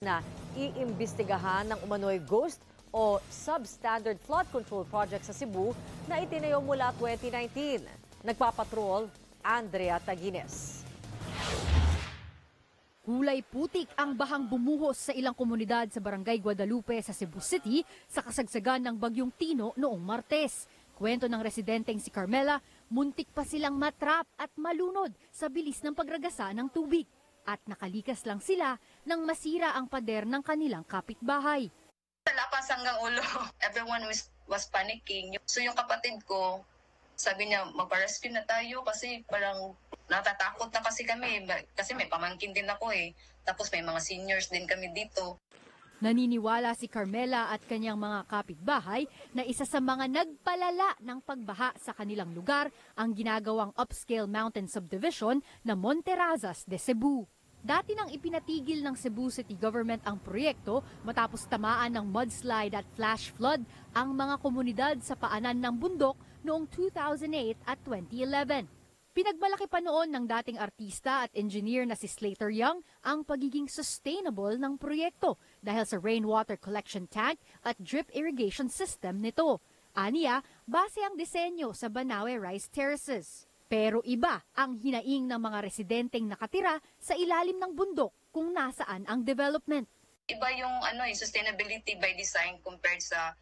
Na iimbestigahan ng umano'y ghost o substandard flood control project sa Cebu na itinayo mula 2019. Nagpapatrol, Andrea Taguines. Kulay putik ang bahang bumuhos sa ilang komunidad sa Barangay Guadalupe sa Cebu City sa kasagsagan ng Bagyong Tino noong Martes. Kwento ng residenteng si Carmela, muntik pa silang matrap at malunod sa bilis ng pagragasa ng tubig. At nakalikas lang sila nang masira ang pader ng kanilang kapitbahay. Lapas hanggang ulo. Everyone was panicking. So yung kapatid ko, sabi niya, magpa-rescue na tayo kasi parang natatakot na kasi kami. Kasi may pamangkin din ako eh. Tapos may mga seniors din kami dito. Naniniwala si Carmela at kanyang mga kapitbahay na isa sa mga nagpalala ng pagbaha sa kanilang lugar ang ginagawang upscale mountain subdivision na Monterazas de Cebu. Dati nang ipinatigil ng Cebu City Government ang proyekto matapos tamaan ng mudslide at flash flood ang mga komunidad sa paanan ng bundok noong 2008 at 2011. Pinagmalaki pa noon ng dating artista at engineer na si Slater Young ang pagiging sustainable ng proyekto dahil sa rainwater collection tank at drip irrigation system nito. Aniya, base ang disenyo sa Banawe Rice Terraces. Pero iba ang hinaing ng mga residenteng nakatira sa ilalim ng bundok kung nasaan ang development. Iba yung sustainability by design compared sa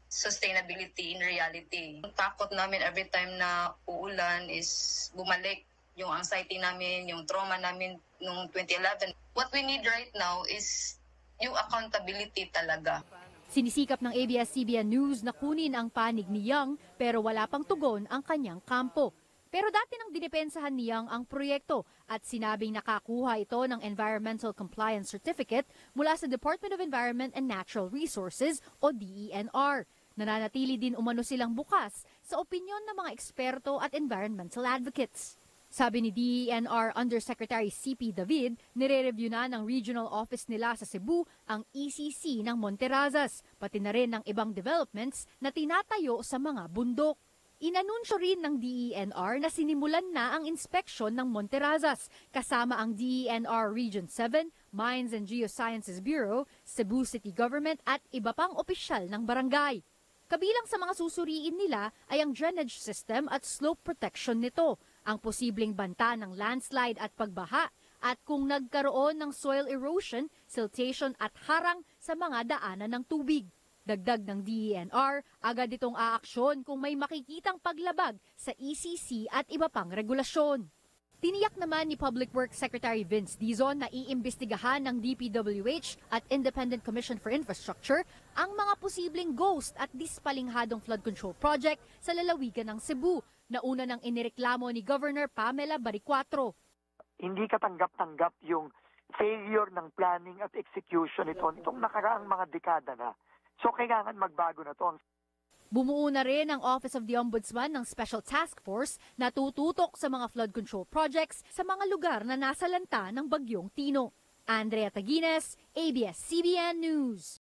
sustainability in reality. Ang takot namin every time na uulan is bumalik yung anxiety namin, yung trauma namin noong 2011. What we need right now is yung accountability talaga. Sinisikap ng ABS-CBN News na kunin ang panig ni Young pero wala pang tugon ang kanyang kampo. Pero dati nang dinepensahan ni Young ang proyekto at sinabing nakakuha ito ng Environmental Compliance Certificate mula sa Department of Environment and Natural Resources o DENR. Nananatili din umano silang bukas sa opinyon ng mga eksperto at environmental advocates. Sabi ni DENR Undersecretary CP David, nire-review na ng regional office nila sa Cebu ang ECC ng Monterazas, pati na rin ng ibang developments na tinatayo sa mga bundok. Inanunsyo rin ng DENR na sinimulan na ang inspeksyon ng Monterazas kasama ang DENR Region 7, Mines and Geosciences Bureau, Cebu City Government at iba pang opisyal ng barangay. Kabilang sa mga susuriin nila ay ang drainage system at slope protection nito, ang posibleng banta ng landslide at pagbaha at kung nagkaroon ng soil erosion, siltation at harang sa mga daanan ng tubig. Dagdag ng DENR, agad itong aaksyon kung may makikitang paglabag sa ECC at iba pang regulasyon. Tiniyak naman ni Public Works Secretary Vince Dizon na iimbestigahan ng DPWH at Independent Commission for Infrastructure ang mga posibleng ghost at dispalinghadong flood control project sa lalawigan ng Cebu na una nang inireklamo ni Governor Pamela Baricuatro. Hindi katanggap-tanggap yung failure ng planning at execution itong nakaraang mga dekada na. So kailangan magbago na to. Bumuo na rin ang Office of the Ombudsman ng Special Task Force na tututok sa mga flood control projects sa mga lugar na nasa lanta ng Bagyong Tino. Andrea Taguines, ABS-CBN News.